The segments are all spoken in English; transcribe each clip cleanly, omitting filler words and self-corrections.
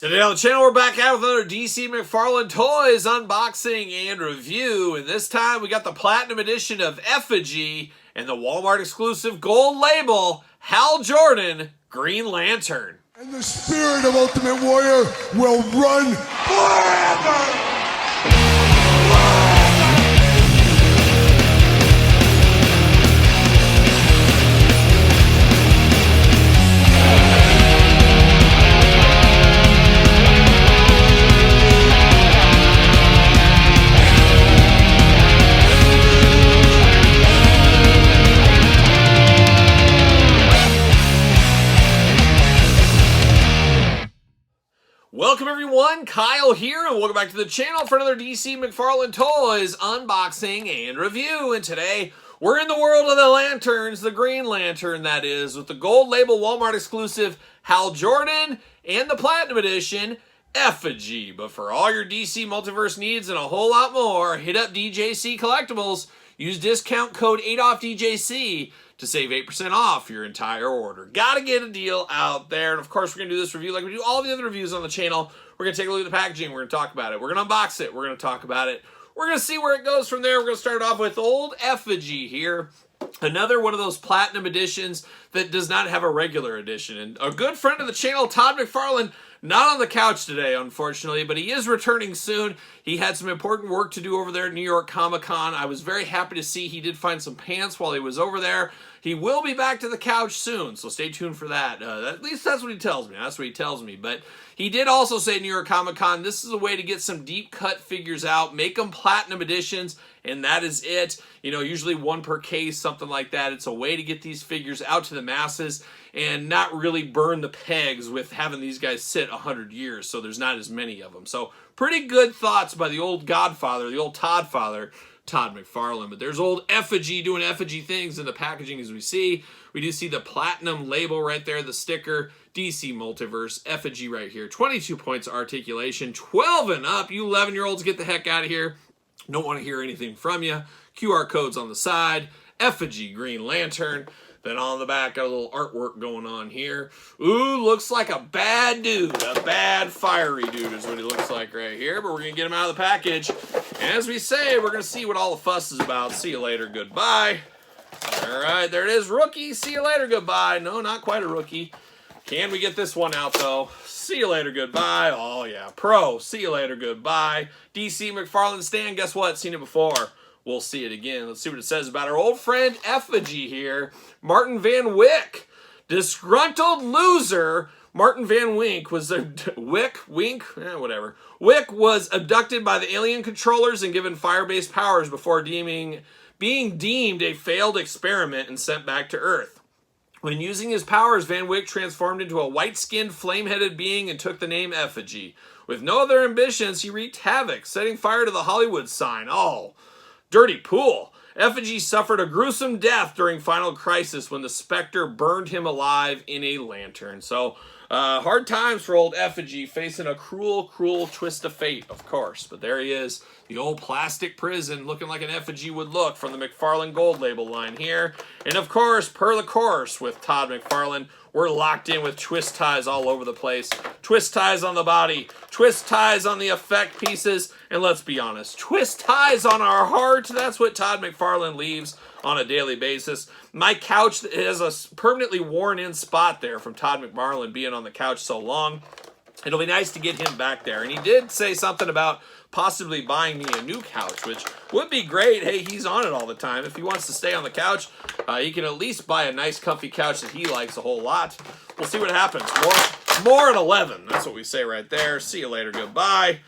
Today on the channel, we're back out with another DC McFarlane Toys unboxing and review. And this time, we got the Platinum Edition of Effigy and the Walmart exclusive gold label, Hal Jordan, Green Lantern. And the spirit of Ultimate Warrior will run forever! Welcome everyone, Kyle here, and welcome back to the channel for another DC McFarlane Toys unboxing and review. And today, we're in the world of the lanterns, the Green Lantern that is, with the gold label Walmart exclusive Hal Jordan and the Platinum Edition Effigy. But for all your DC Multiverse needs and a whole lot more, hit up DJC Collectibles. Use discount code 8OFFDJC to save 8% off your entire order. Gotta get a deal out there. And of course, we're gonna do this review like we do all the other reviews on the channel. We're gonna take a look at the packaging. We're gonna talk about it. We're gonna unbox it. We're gonna talk about it. We're gonna see where it goes from there. We're gonna start off with old Effigy here. Another one of those platinum editions that does not have a regular edition. And a good friend of the channel, Todd McFarlane, not on the couch today, unfortunately, but he is returning soon. He had some important work to do over there at New York Comic-Con. I was very happy to see he did find some pants while he was over there. He will be back to the couch soon, so stay tuned for that. At least that's what he tells me. That's what he tells me. But he did also say at New York Comic-Con, this is a way to get some deep-cut figures out, make them platinum editions, and that is it. You know, usually one per case, something like that. It's a way to get these figures out to the masses and not really burn the pegs with having these guys sit 100 years, so there's not as many of them. So pretty good thoughts by the old godfather, the old Todd father, Todd McFarlane. But there's old Effigy doing Effigy things in the packaging as we see. We do see the platinum label right there, the sticker, DC Multiverse, Effigy right here. 22 points of articulation, 12 and up. You 11-year-olds, get the heck out of here. Don't want to hear anything from you. QR codes on the side, Effigy Green Lantern. Then on the back, got a little artwork going on here. Ooh, looks like a bad dude. A bad, fiery dude is what he looks like right here. But we're going to get him out of the package. And as we say, we're going to see what all the fuss is about. See you later, goodbye. All right, there it is. Rookie, see you later, goodbye. No, not quite a rookie. Can we get this one out, though? See you later, goodbye. Oh, yeah. Pro, see you later, goodbye. DC McFarlane Stan, guess what? Seen it before. We'll see it again. Let's see what it says about our old friend Effigy here. Martin Van Wyck. Disgruntled loser. Martin Van Wyck was whatever. Wyck was abducted by the alien controllers and given fire-based powers before being deemed a failed experiment and sent back to Earth. When using his powers, Van Wyck transformed into a white-skinned, flame-headed being and took the name Effigy. With no other ambitions, he wreaked havoc, setting fire to the Hollywood sign. Oh, dirty pool. Effigy suffered a gruesome death during Final Crisis when the Spectre burned him alive in a lantern. So, hard times for old Effigy, facing a cruel, cruel twist of fate, of course. But there he is, the old plastic prison, looking like an Effigy would look from the McFarlane Gold Label line here. And of course, per the course with Todd McFarlane, we're locked in with twist ties all over the place. Twist ties on the body, twist ties on the effect pieces, and let's be honest, twist ties on our heart. That's what Todd McFarlane leaves on a daily basis. My couch has a permanently worn-in spot there from Todd McFarlane being on the couch so long. It'll be nice to get him back there. And he did say something about possibly buying me a new couch, which would be great. Hey, he's on it all the time. If he wants to stay on the couch, he can at least buy a nice comfy couch that he likes a whole lot. We'll see what happens. More at 11. That's what we say right there. See you later. Goodbye.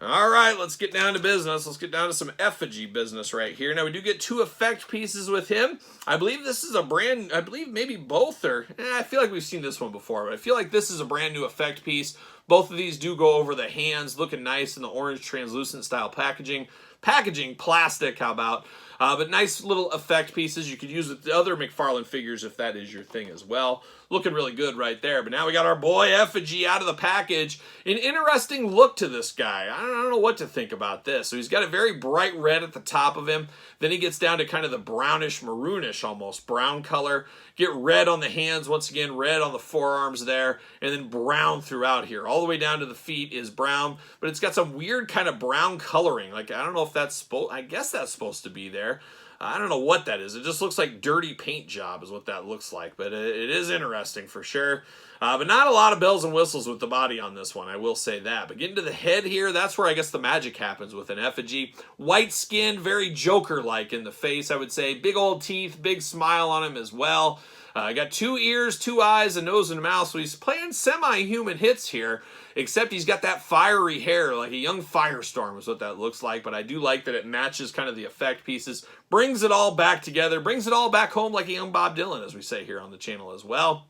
All right, let's get down to business. Let's get down to some Effigy business right here. Now, we do get two effect pieces with him. I believe this is a brand, I believe maybe both are, I feel like we've seen this one before, but I feel like this is a brand new effect piece. Both of these do go over the hands, looking nice in the orange translucent style packaging. packaging, plastic, how about? But nice little effect pieces you could use with the other McFarlane figures if that is your thing as well. Looking really good right there. But now we got our boy Effigy out of the package. An interesting look to this guy. I don't know what to think about this. So he's got a very bright red at the top of him. Then he gets down to kind of the brownish, maroonish almost, brown color. Get red on the hands, once again, red on the forearms there, and then brown throughout here. All the way down to the feet is brown, but it's got some weird kind of brown coloring. Like, I don't know if that's supposed, I guess that's supposed to be there. I don't know what that is. It just looks like dirty paint job is what that looks like, but it is interesting for sure. But not a lot of bells and whistles with the body on this one, I will say that. But getting to the head here, that's where I guess the magic happens with an Effigy. White skin, very Joker-like in the face, I would say. Big old teeth, big smile on him as well. Got 2 ears, 2 eyes, a nose, and a mouth, so he's playing semi-human hits here, except he's got that fiery hair, like a young firestorm is what that looks like, but I do like that it matches kind of the effect pieces, brings it all back together, brings it all back home like a young Bob Dylan, as we say here on the channel as well.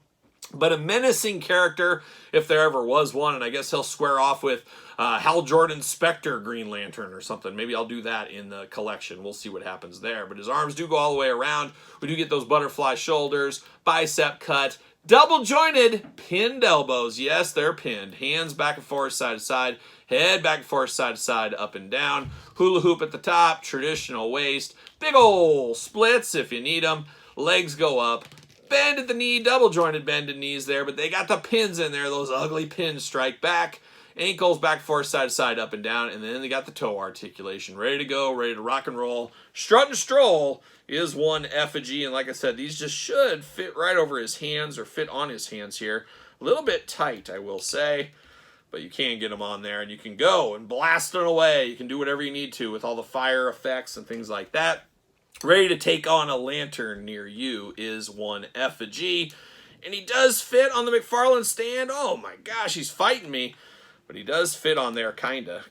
But a menacing character, if there ever was one, and I guess he'll square off with Hal Jordan Spectre Green Lantern or something. Maybe I'll do that in the collection. We'll see what happens there. But his arms do go all the way around. We do get those butterfly shoulders, bicep cut, double jointed, pinned elbows. Yes, they're pinned. Hands back and forth, side to side. Head back and forth, side to side, up and down. Hula hoop at the top, traditional waist. Big ol' splits if you need them. Legs go up. Bend at the knee, double jointed bend in knees there, but they got the pins in there. Those ugly pins strike back. Ankles back, forth, side to side, up and down, and then they got the toe articulation. Ready to go, ready to rock and roll. Strut and stroll is one Effigy, and like I said, these just should fit right over his hands or fit on his hands here. A little bit tight, I will say, but you can get them on there, and you can go and blast it away. You can do whatever you need to with all the fire effects and things like that. Ready to take on a lantern near you is one Effigy. And he does fit on the McFarlane stand. Oh my gosh, he's fighting me. But he does fit on there, kinda.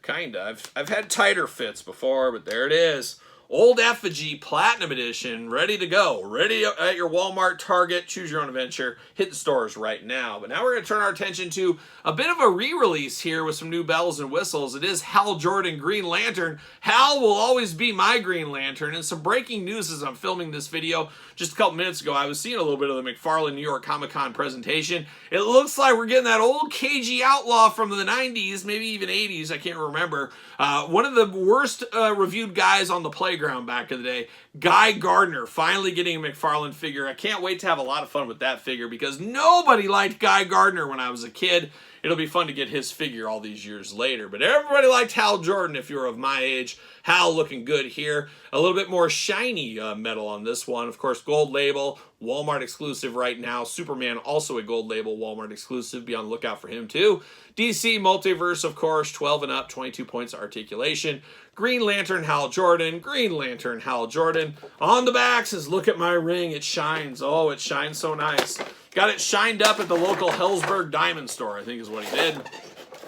I've had tighter fits before, but there it is. Old Effigy Platinum Edition, ready to go. Ready at your Walmart, Target, choose your own adventure. Hit the stores right now. But now we're going to turn our attention to a bit of a re-release here with some new bells and whistles. It is Hal Jordan Green Lantern. Hal will always be my Green Lantern. And some breaking news as I'm filming this video. Just a couple minutes ago, I was seeing a little bit of the McFarlane New York Comic Con presentation. It looks like we're getting that old cagey outlaw from the 90s, maybe even 80s, I can't remember. One of the worst reviewed guys on the playground back in the day, Guy Gardner, finally getting a McFarlane figure. I can't wait to have a lot of fun with that figure because nobody liked Guy Gardner when I was a kid. It'll be fun to get his figure all these years later. But everybody liked Hal Jordan if you were of my age. Hal looking good here. A little bit more shiny metal on this one. Of course, gold label, Walmart exclusive right now. Superman also a gold label, Walmart exclusive. Be on the lookout for him too. DC Multiverse, of course, 12 and up, 22 points of articulation. Green Lantern Hal Jordan, Green Lantern Hal Jordan. On the back says, look at my ring, it shines. Oh, it shines so nice. Got it shined up at the local Hellsberg Diamond Store, I think is what he did.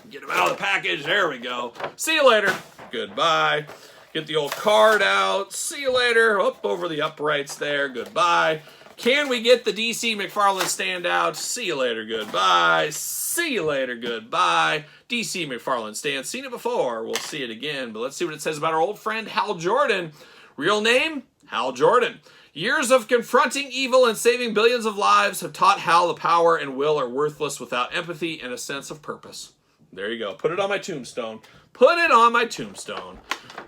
Get him out of the package, there we go. See you later, goodbye. Get the old card out, see you later. Up over the uprights there, goodbye. Can we get the DC McFarlane stand out? See you later, goodbye. See you later, goodbye. DC McFarlane stand. Seen it before. We'll see it again. But let's see what it says about our old friend Hal Jordan. Real name, Hal Jordan. Years of confronting evil and saving billions of lives have taught Hal the power and will are worthless without empathy and a sense of purpose. There you go. Put it on my tombstone. Put it on my tombstone.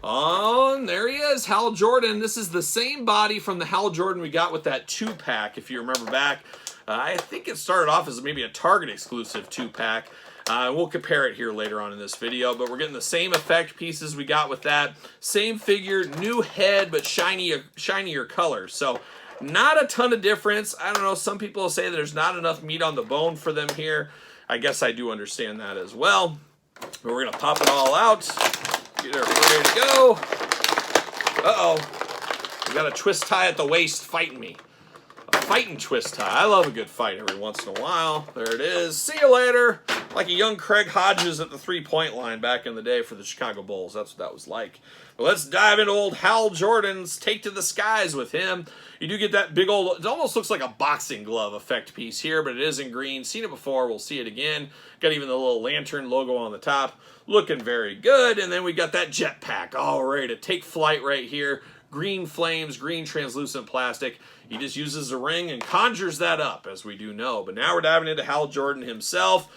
Oh, and there he is, Hal Jordan. This is the same body from the Hal Jordan we got with that 2-pack, if you remember back. I think it started off as maybe a Target exclusive 2-pack. We'll compare it here later on in this video, but we're getting the same effect pieces we got with that. Same figure, new head, but shinier colors. So not a ton of difference. I don't know, some people say that there's not enough meat on the bone for them here. I guess I do understand that as well. But we're going to pop it all out. Get her ready to go. Uh-oh. We got a twist tie at the waist fighting me. A fighting twist tie. I love a good fight every once in a while. There it is. See you later. Like a young Craig Hodges at the three-point line back in the day for the Chicago Bulls. That's what that was like. But let's dive into old Hal Jordan's Take to the Skies with him. You do get that big old, it almost looks like a boxing glove effect piece here, but it is in green. Seen it before, we'll see it again. Got even the little lantern logo on the top. Looking very good. And then we got that jetpack all ready to take flight right here. Green flames, green translucent plastic. He just uses a ring and conjures that up, as we do know. But now we're diving into Hal Jordan himself.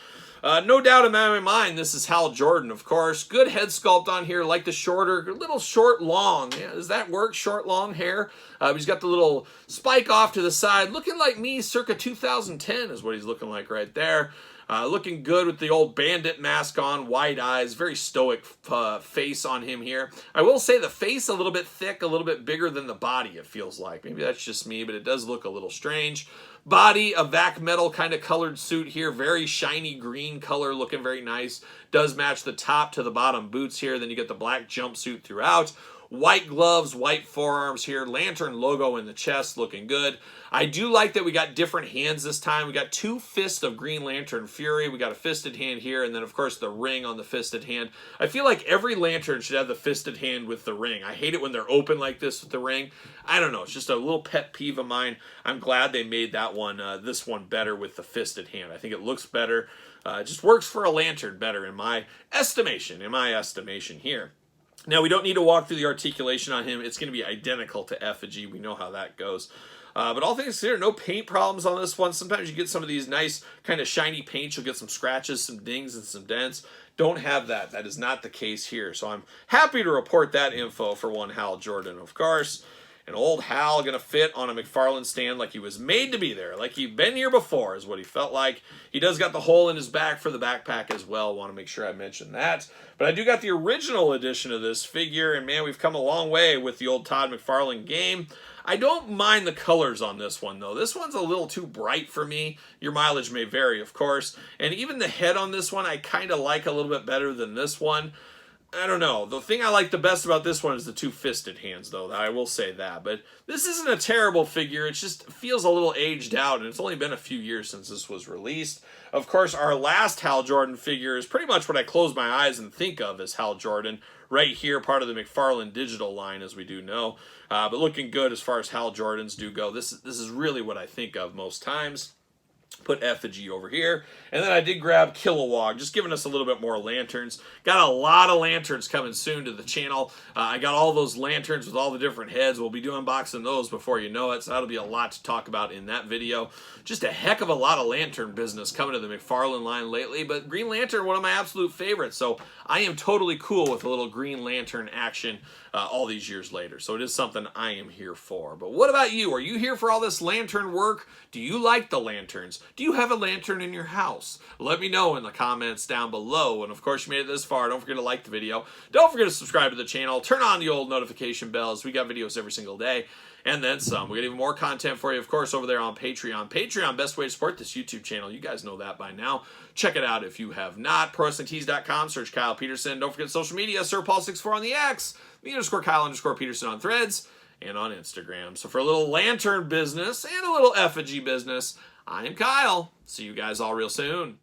No doubt in my mind, this is Hal Jordan, of course. Good head sculpt on here, like the shorter, little short, long. Yeah, does that work? Short, long hair. He's got the little spike off to the side. Looking like me circa 2010 is what he's looking like right there. Looking good with the old bandit mask on, wide eyes, very stoic face on him here. I will say the face a little bit thick, a little bit bigger than the body, it feels like. Maybe that's just me, but it does look a little strange. Body, a vac metal kind of colored suit here, very shiny green color, looking very nice. Does match the top to the bottom boots here. Then you get the black jumpsuit throughout. White gloves, white forearms here. Lantern logo in the chest, looking good. I do like that we got different hands this time. We got two fists of Green Lantern Fury. We got a fisted hand here, and then, of course, the ring on the fisted hand. I feel like every lantern should have the fisted hand with the ring. I hate it when they're open like this with the ring. I don't know. It's just a little pet peeve of mine. I'm glad they made that one, this one better with the fisted hand. I think it looks better. It just works for a lantern better in my estimation here. Now, we don't need to walk through the articulation on him. It's going to be identical to Effigy. We know how that goes. But all things considered, no paint problems on this one. Sometimes you get some of these nice kind of shiny paints. You'll get some scratches, some dings, and some dents. Don't have that. That is not the case here. So I'm happy to report that info for one Hal Jordan, of course. And old Hal going to fit on a McFarlane stand like he was made to be there. Like he'd been here before is what he felt like. He does got the hole in his back for the backpack as well. Want to make sure I mention that. But I do got the original edition of this figure. And man, we've come a long way with the old Todd McFarlane game. I don't mind the colors on this one, though. This one's a little too bright for me. Your mileage may vary, of course. And even the head on this one, I kind of like a little bit better than this one. I don't know. The thing I like the best about this one is the two fisted hands, though. I will say that. But this isn't a terrible figure. It just feels a little aged out, and it's only been a few years since this was released. Of course, our last Hal Jordan figure is pretty much what I close my eyes and think of as Hal Jordan. Right here, part of the McFarlane digital line, as we do know. But looking good as far as Hal Jordans do go. This is really what I think of most times. Put Effigy over here. And then I did grab Kilowog, just giving us a little bit more lanterns. Got a lot of lanterns coming soon to the channel. I got all those lanterns with all the different heads. We'll be doing unboxing those before you know it, so that'll be a lot to talk about in that video. Just a heck of a lot of lantern business coming to the McFarlane line lately, but Green Lantern, one of my absolute favorites, so I am totally cool with a little Green Lantern action all these years later. So it is something I am here for. But what about you? Are you here for all this lantern work? Do you like the lanterns? Do you have a lantern in your house? Let me know in the comments down below. And of course, you made it this far. Don't forget to like the video. Don't forget to subscribe to the channel. Turn on the old notification bells. We got videos every single day. And then some. We got even more content for you, of course, over there on Patreon. Patreon, best way to support this YouTube channel. You guys know that by now. Check it out if you have not. ProWrestlingTees.com. Search Kyle Peterson. Don't forget social media. SirPaul64 on the X. _Kyle_Peterson on Threads. And on Instagram. So for a little lantern business and a little effigy business, I am Kyle. See you guys all real soon.